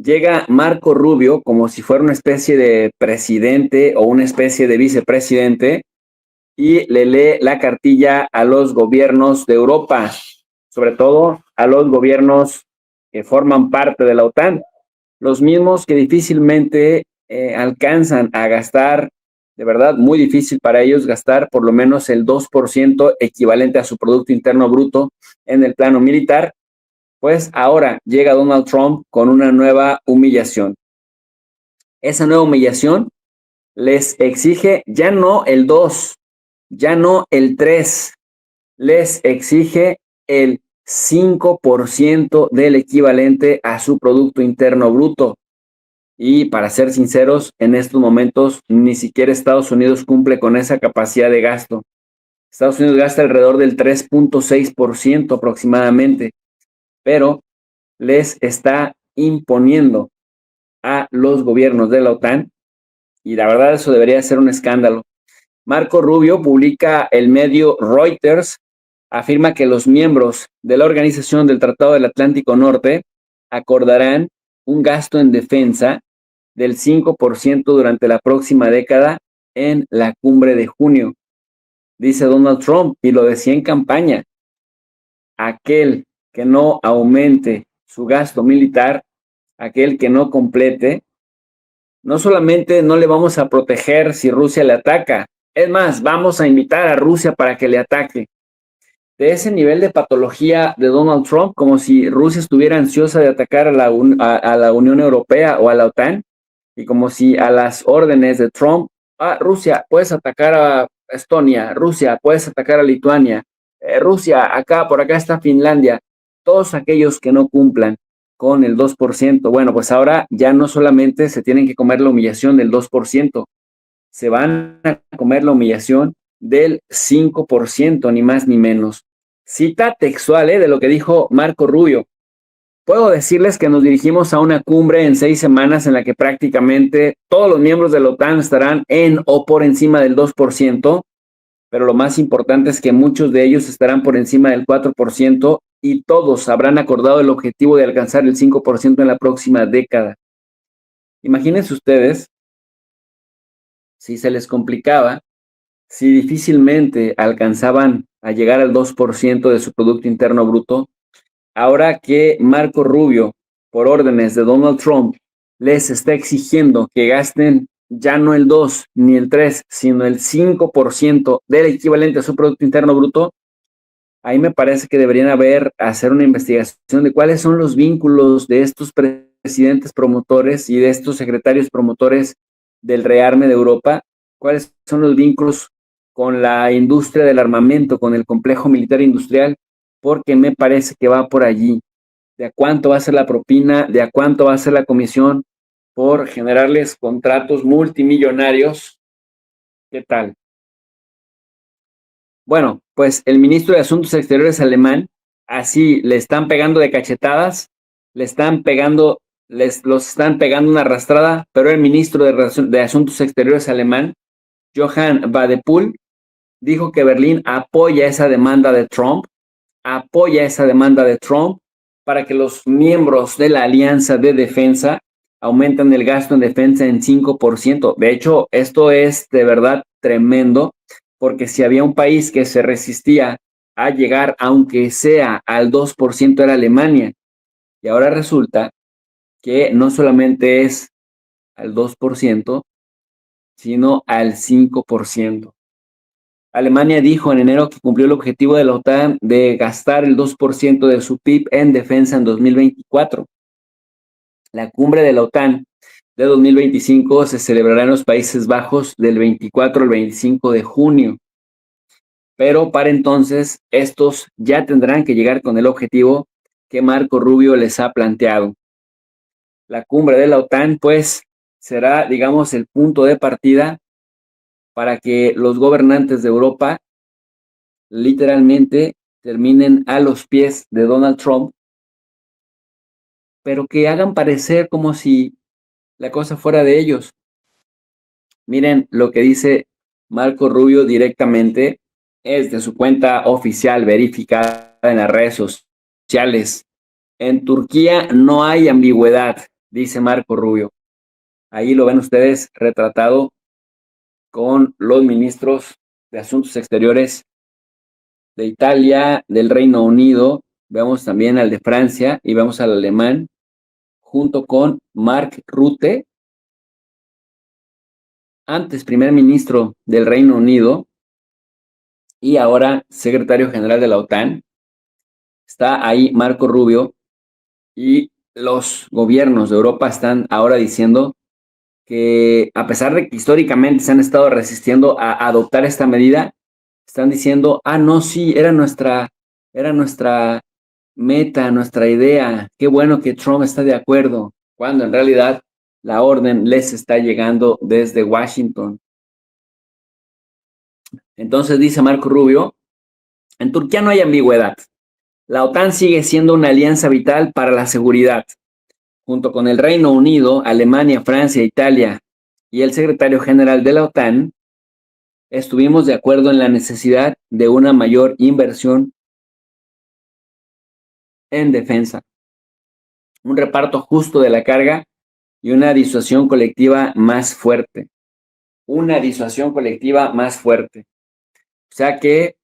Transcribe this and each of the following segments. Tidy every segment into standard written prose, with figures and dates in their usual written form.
llega Marco Rubio como si fuera una especie de presidente o una especie de vicepresidente y le lee la cartilla a los gobiernos de Europa, sobre todo a los gobiernos que forman parte de la OTAN, los mismos que difícilmente alcanzan a gastar, de verdad, muy difícil para ellos gastar por lo menos el 2% equivalente a su Producto Interno Bruto en el plano militar. Pues ahora llega Donald Trump con una nueva humillación. Esa nueva humillación les exige ya no el 2, ya no el 3, les exige el 5% del equivalente a su Producto Interno Bruto. Y para ser sinceros, en estos momentos ni siquiera Estados Unidos cumple con esa capacidad de gasto. Estados Unidos gasta alrededor del 3.6% aproximadamente, pero les está imponiendo a los gobiernos de la OTAN y la verdad eso debería ser un escándalo. Marco Rubio publica el medio Reuters, afirma que los miembros de la Organización del Tratado del Atlántico Norte acordarán un gasto en defensa del 5% durante la próxima década en la cumbre de junio. Dice Donald Trump, y lo decía en campaña, aquel que no aumente su gasto militar, aquel que no complete, no solamente no le vamos a proteger si Rusia le ataca, es más, vamos a invitar a Rusia para que le ataque. De ese nivel de patología de Donald Trump, como si Rusia estuviera ansiosa de atacar a la Unión Europea o a la OTAN, y como si a las órdenes de Trump, Rusia, puedes atacar a Estonia, Rusia, puedes atacar a Lituania, Rusia, acá, por acá está Finlandia, todos aquellos que no cumplan con el 2%, bueno, pues ahora ya no solamente se tienen que comer la humillación del 2%, se van a comer la humillación del 5%, ni más ni menos. Cita textual de lo que dijo Marco Rubio. Puedo decirles que nos dirigimos a una cumbre en 6 semanas en la que prácticamente todos los miembros de la OTAN estarán en o por encima del 2%, pero lo más importante es que muchos de ellos estarán por encima del 4% y todos habrán acordado el objetivo de alcanzar el 5% en la próxima década. Imagínense ustedes si se les complicaba, si difícilmente alcanzaban a llegar al 2% de su Producto Interno Bruto, ahora que Marco Rubio, por órdenes de Donald Trump, les está exigiendo que gasten ya no el 2 ni el 3, sino el 5% del equivalente a su Producto Interno Bruto, ahí me parece que deberían hacer una investigación de cuáles son los vínculos de estos presidentes promotores y de estos secretarios promotores del rearme de Europa, cuáles son los vínculos con la industria del armamento, con el complejo militar industrial, porque me parece que va por allí. De a cuánto va a ser la propina, de a cuánto va a ser la comisión por generarles contratos multimillonarios. ¿Qué tal? Bueno, pues el ministro de Asuntos Exteriores alemán, así le están pegando de cachetadas, le están pegando, los están pegando una arrastrada, pero el ministro de Asuntos Exteriores alemán, Johann Wadephul, dijo que Berlín apoya esa demanda de Trump para que los miembros de la Alianza de Defensa aumenten el gasto en defensa en 5%. De hecho, esto es de verdad tremendo, porque si había un país que se resistía a llegar, aunque sea al 2%, era Alemania. Y ahora resulta que no solamente es al 2%, sino al 5%. Alemania dijo en enero que cumplió el objetivo de la OTAN de gastar el 2% de su PIB en defensa en 2024. La cumbre de la OTAN de 2025 se celebrará en los Países Bajos del 24 al 25 de junio. Pero para entonces estos ya tendrán que llegar con el objetivo que Marco Rubio les ha planteado. La cumbre de la OTAN, pues, será, digamos, el punto de partida para que los gobernantes de Europa literalmente terminen a los pies de Donald Trump, pero que hagan parecer como si la cosa fuera de ellos. Miren lo que dice Marco Rubio directamente, es de su cuenta oficial verificada en las redes sociales. En Turquía no hay ambigüedad, dice Marco Rubio. Ahí lo ven ustedes retratado con los ministros de Asuntos Exteriores de Italia, del Reino Unido, vemos también al de Francia y vemos al alemán, junto con Mark Rutte, antes primer ministro del Reino Unido y ahora secretario general de la OTAN. Está ahí Marco Rubio y los gobiernos de Europa están ahora diciendo que a pesar de que históricamente se han estado resistiendo a adoptar esta medida, están diciendo, no, sí, era nuestra meta, nuestra idea, qué bueno que Trump está de acuerdo, cuando en realidad la orden les está llegando desde Washington. Entonces dice Marco Rubio, en Turquía no hay ambigüedad. La OTAN sigue siendo una alianza vital para la seguridad. Junto con el Reino Unido, Alemania, Francia, Italia y el secretario general de la OTAN, estuvimos de acuerdo en la necesidad de una mayor inversión en defensa, un reparto justo de la carga y una disuasión colectiva más fuerte. Una disuasión colectiva más fuerte. O sea que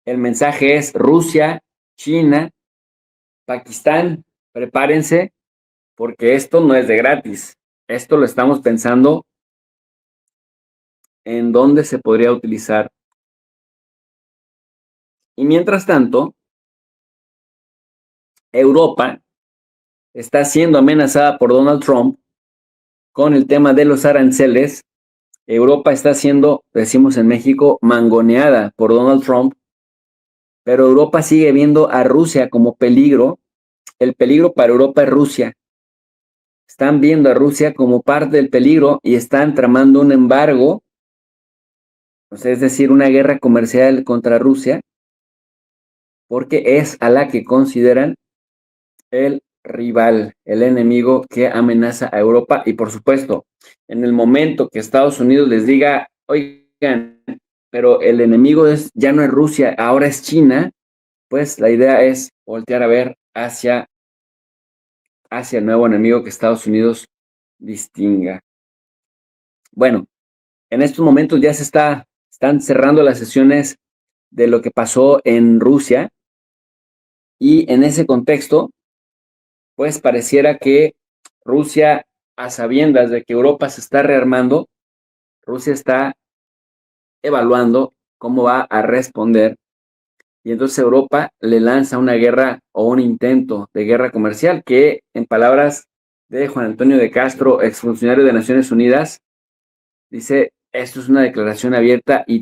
el mensaje es Rusia, China, Pakistán, prepárense porque esto no es de gratis. Esto lo estamos pensando en dónde se podría utilizar. Y mientras tanto, Europa está siendo amenazada por Donald Trump con el tema de los aranceles. Europa está siendo, decimos en México, mangoneada por Donald Trump, pero Europa sigue viendo a Rusia como peligro. El peligro para Europa es Rusia. Están viendo a Rusia como parte del peligro y están tramando un embargo, o sea, es decir, una guerra comercial contra Rusia, porque es a la que consideran el rival, el enemigo que amenaza a Europa. Y por supuesto, en el momento que Estados Unidos les diga, oigan, pero el enemigo ya no es Rusia, ahora es China, pues la idea es voltear a ver hacia el nuevo enemigo que Estados Unidos distinga. Bueno, en estos momentos ya están cerrando las sesiones de lo que pasó en Rusia y en ese contexto, pues pareciera que Rusia, a sabiendas de que Europa se está rearmando, Rusia está evaluando cómo va a responder y entonces Europa le lanza una guerra o un intento de guerra comercial que, en palabras de Juan Antonio de Castro, exfuncionario de Naciones Unidas, dice, esto es una declaración abierta y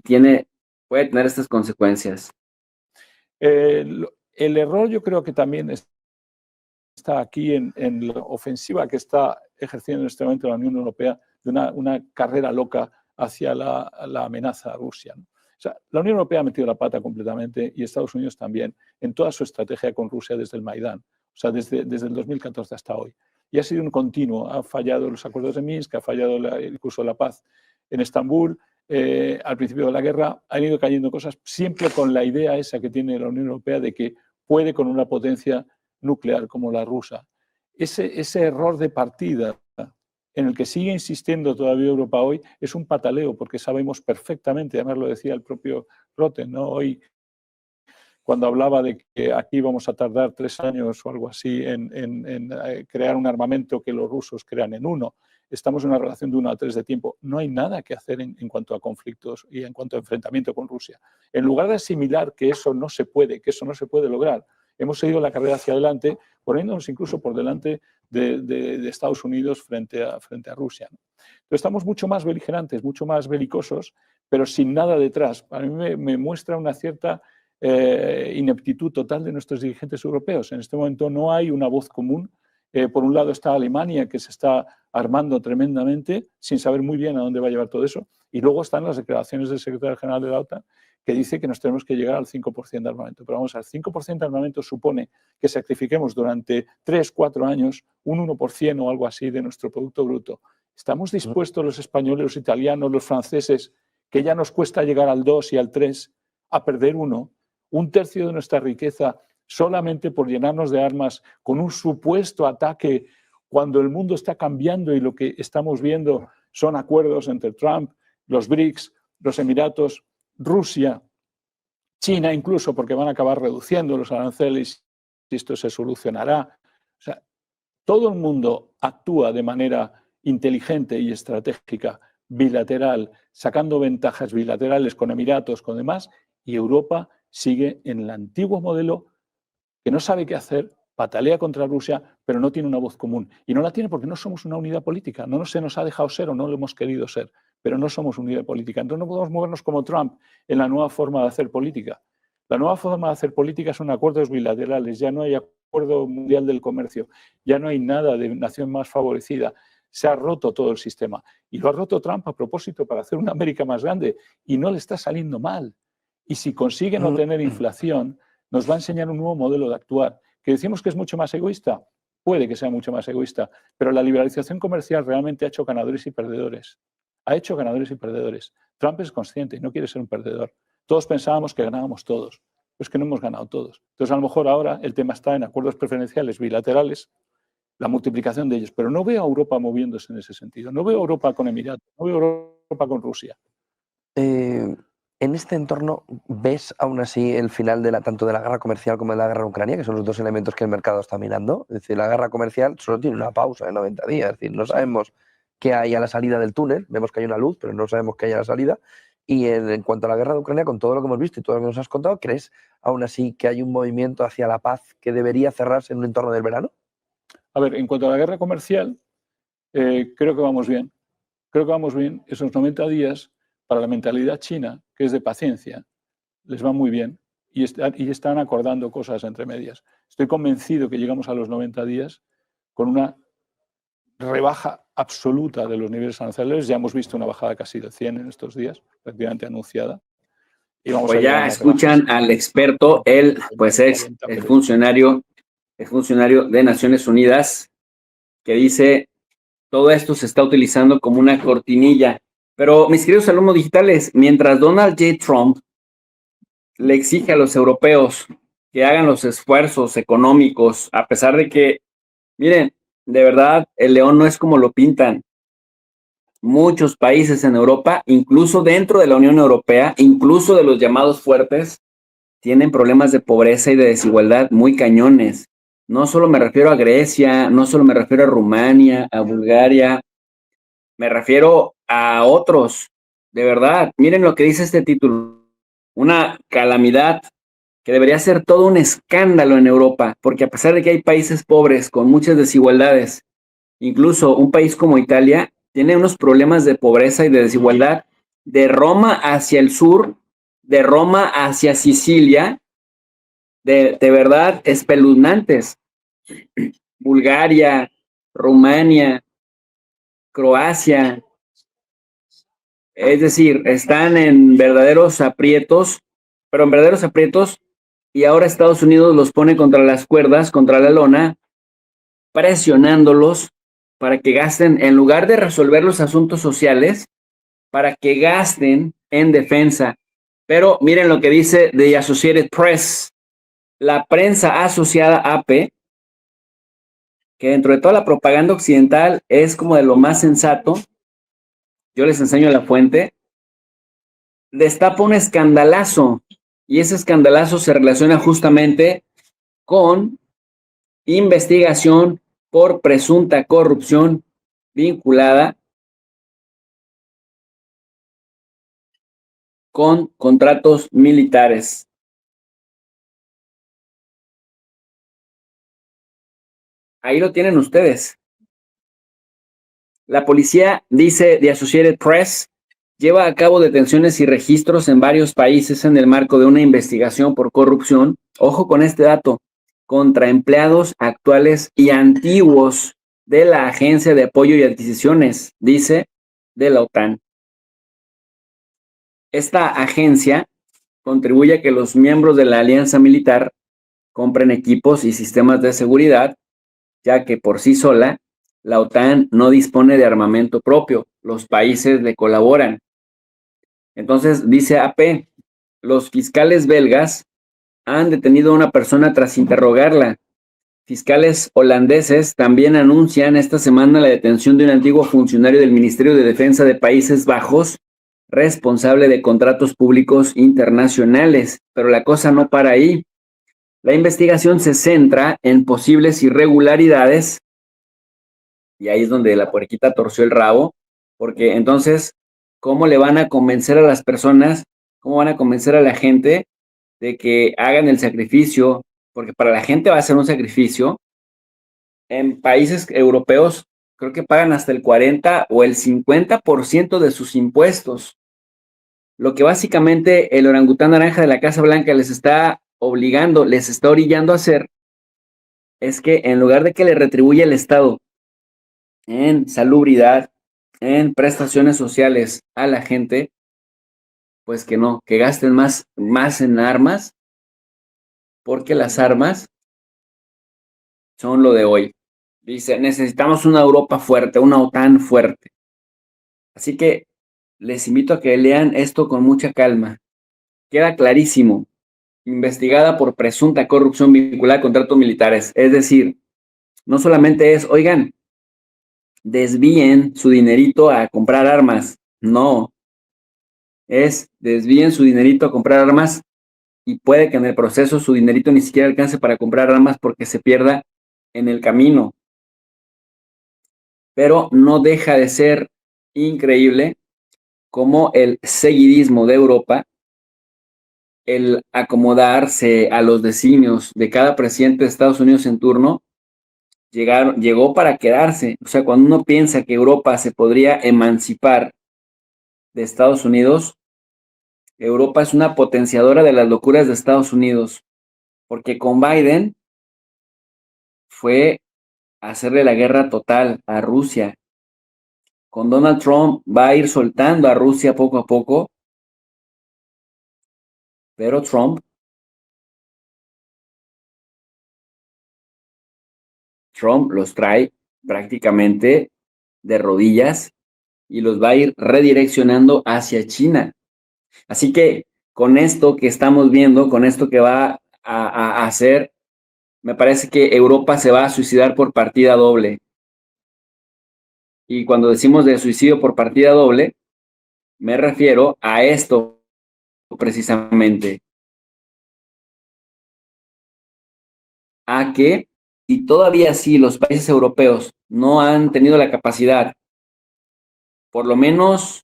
puede tener estas consecuencias. El error yo creo que también está aquí en la ofensiva que está ejerciendo en este momento la Unión Europea de una carrera loca hacia la amenaza a Rusia, ¿no? O sea, la Unión Europea ha metido la pata completamente y Estados Unidos también en toda su estrategia con Rusia desde el Maidán, o sea, desde el 2014 hasta hoy. Y ha sido un continuo. Ha fallado los acuerdos de Minsk, ha fallado el curso de la paz en Estambul. Al principio de la guerra han ido cayendo cosas, siempre con la idea esa que tiene la Unión Europea de que puede con una potencia nuclear como la rusa. Ese error de partida en el que sigue insistiendo todavía Europa hoy es un pataleo, porque sabemos perfectamente, además lo decía el propio Rotten, ¿no? Hoy, cuando hablaba de que aquí vamos a tardar 3 años o algo así en crear un armamento que los rusos crean en 1, estamos en una relación de 1 a 3 de tiempo. No hay nada que hacer en cuanto a conflictos y en cuanto a enfrentamiento con Rusia. En lugar de asimilar que eso no se puede lograr, hemos seguido la carrera hacia adelante, poniéndonos incluso por delante de Estados Unidos frente a Rusia, ¿no? Entonces estamos mucho más beligerantes, mucho más belicosos, pero sin nada detrás. A mí me muestra una cierta ineptitud total de nuestros dirigentes europeos. En este momento no hay una voz común. Por un lado está Alemania, que se está armando tremendamente, sin saber muy bien a dónde va a llevar todo eso. Y luego están las declaraciones del secretario general de la OTAN, que dice que nos tenemos que llegar al 5% de armamento. Pero vamos, al 5% de armamento supone que sacrifiquemos durante 3, 4 años un 1% o algo así de nuestro Producto Bruto. ¿Estamos dispuestos los españoles, los italianos, los franceses, que ya nos cuesta llegar al 2 y al 3, a perder 1 tercio de nuestra riqueza solamente por llenarnos de armas con un supuesto ataque cuando el mundo está cambiando y lo que estamos viendo son acuerdos entre Trump, los BRICS, los Emiratos, Rusia, China incluso, porque van a acabar reduciendo los aranceles y esto se solucionará. O sea, todo el mundo actúa de manera inteligente y estratégica, bilateral, sacando ventajas bilaterales con Emiratos, con demás, y Europa sigue en el antiguo modelo que no sabe qué hacer, patalea contra Rusia, pero no tiene una voz común. Y no la tiene porque no somos una unidad política, no se nos ha dejado ser o no lo hemos querido ser, pero no somos unidad política. Entonces no podemos movernos como Trump en la nueva forma de hacer política. La nueva forma de hacer política son acuerdos bilaterales, ya no hay acuerdo mundial del comercio, ya no hay nada de nación más favorecida. Se ha roto todo el sistema. Y lo ha roto Trump a propósito para hacer una América más grande. Y no le está saliendo mal. Y si consigue no tener inflación, nos va a enseñar un nuevo modelo de actuar. ¿Que decimos que es mucho más egoísta? Puede que sea mucho más egoísta. Pero la liberalización comercial realmente ha hecho ganadores y perdedores. Ha hecho ganadores y perdedores. Trump es consciente y no quiere ser un perdedor. Todos pensábamos que ganábamos todos. Pero es que no hemos ganado todos. Entonces, a lo mejor ahora el tema está en acuerdos preferenciales bilaterales, la multiplicación de ellos, pero no veo a Europa moviéndose en ese sentido. No veo a Europa con Emiratos, no veo a Europa con Rusia. En este entorno, ¿ves aún así el final tanto de la guerra comercial como de la guerra en Ucrania, que son los dos elementos que el mercado está mirando? Es decir, la guerra comercial solo tiene una pausa de 90 días, es decir, no sabemos qué hay a la salida del túnel, vemos que hay una luz, pero no sabemos qué hay a la salida. Y en cuanto a la guerra de Ucrania, con todo lo que hemos visto y todo lo que nos has contado, ¿crees aún así que hay un movimiento hacia la paz que debería cerrarse en un entorno del verano? A ver, en cuanto a la guerra comercial, creo que vamos bien. Creo que vamos bien. Esos 90 días, para la mentalidad china, que es de paciencia, les va muy bien y están acordando cosas entre medias. Estoy convencido que llegamos a los 90 días con una rebaja absoluta de los niveles arancelarios. Ya hemos visto una bajada casi de 100 en estos días, prácticamente anunciada. Y vamos pues ya escuchan al experto, él pues es el funcionario de Naciones Unidas, que dice, todo esto se está utilizando como una cortinilla. Pero mis queridos alumnos digitales, mientras Donald J. Trump le exige a los europeos que hagan los esfuerzos económicos, a pesar de que, miren, de verdad, el león no es como lo pintan. Muchos países en Europa, incluso dentro de la Unión Europea, incluso de los llamados fuertes, tienen problemas de pobreza y de desigualdad muy cañones. No solo me refiero a Grecia, no solo me refiero a Rumania, a Bulgaria, me refiero a otros. De verdad, miren lo que dice este título. Una calamidad que debería ser todo un escándalo en Europa, porque a pesar de que hay países pobres con muchas desigualdades, incluso un país como Italia tiene unos problemas de pobreza y de desigualdad de Roma hacia el sur, de Roma hacia Sicilia, de verdad espeluznantes. Bulgaria, Rumania, Croacia, es decir, están en verdaderos aprietos, pero en verdaderos aprietos, y ahora Estados Unidos los pone contra las cuerdas, contra la lona, presionándolos para que gasten, en lugar de resolver los asuntos sociales, para que gasten en defensa. Pero miren lo que dice The Associated Press, la prensa asociada AP, que dentro de toda la propaganda occidental es como de lo más sensato. Yo les enseño la fuente. Destapa un escandalazo, y ese escandalazo se relaciona justamente con investigación por presunta corrupción vinculada con contratos militares. Ahí lo tienen ustedes. La policía, dice The Associated Press, lleva a cabo detenciones y registros en varios países en el marco de una investigación por corrupción, ojo con este dato, contra empleados actuales y antiguos de la Agencia de Apoyo y Adquisiciones, dice, de la OTAN. Esta agencia contribuye a que los miembros de la alianza militar compren equipos y sistemas de seguridad, ya que por sí sola la OTAN no dispone de armamento propio, los países le colaboran. Entonces, dice AP, los fiscales belgas han detenido a una persona tras interrogarla. Fiscales holandeses también anuncian esta semana la detención de un antiguo funcionario del Ministerio de Defensa de Países Bajos, responsable de contratos públicos internacionales. Pero la cosa no para ahí. La investigación se centra en posibles irregularidades, y ahí es donde la puerquita torció el rabo, porque entonces, ¿cómo le van a convencer a las personas, cómo van a convencer a la gente de que hagan el sacrificio? Porque para la gente va a ser un sacrificio. En países europeos creo que pagan hasta el 40 o el 50% de sus impuestos. Lo que básicamente el orangután naranja de la Casa Blanca les está obligando, les está orillando a hacer, es que en lugar de que le retribuya el Estado en salubridad, en prestaciones sociales a la gente, pues que no, que gasten más en armas, porque las armas son lo de hoy. Dice, necesitamos una Europa fuerte, una OTAN fuerte. Así que les invito a que lean esto con mucha calma. Queda clarísimo, investigada por presunta corrupción vinculada a contratos militares. Es decir, no solamente es, oigan, desvíen su dinerito a comprar armas. No, es desvíen su dinerito a comprar armas y puede que en el proceso su dinerito ni siquiera alcance para comprar armas porque se pierda en el camino. Pero no deja de ser increíble cómo el seguidismo de Europa, el acomodarse a los designios de cada presidente de Estados Unidos en turno, llegó para quedarse. O sea, cuando uno piensa que Europa se podría emancipar de Estados Unidos, Europa es una potenciadora de las locuras de Estados Unidos, porque con Biden fue hacerle la guerra total a Rusia. Con Donald Trump va a ir soltando a Rusia poco a poco, pero Trump los trae prácticamente de rodillas y los va a ir redireccionando hacia China. Así que con esto que estamos viendo, con esto que va a hacer, me parece que Europa se va a suicidar por partida doble. Y cuando decimos de suicidio por partida doble, me refiero a esto precisamente. A que, y todavía sí, los países europeos no han tenido la capacidad, por lo menos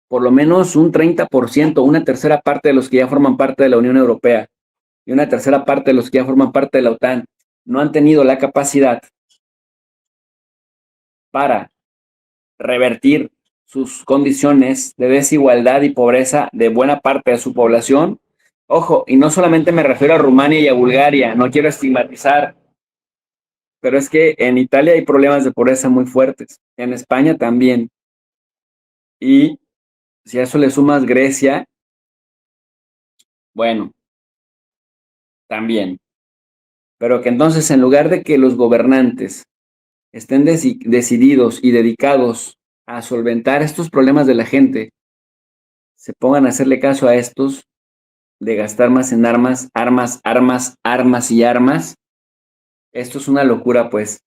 un 30%, una tercera parte de los que ya forman parte de la Unión Europea y una tercera parte de los que ya forman parte de la OTAN, no han tenido la capacidad para revertir sus condiciones de desigualdad y pobreza de buena parte de su población. Ojo, y no solamente me refiero a Rumania y a Bulgaria, no quiero estigmatizar, pero es que en Italia hay problemas de pobreza muy fuertes, en España también. Y si a eso le sumas Grecia, bueno, también. Pero que entonces en lugar de que los gobernantes estén decididos y dedicados a solventar estos problemas de la gente, se pongan a hacerle caso a estos de gastar más en armas y armas. Esto es una locura, pues.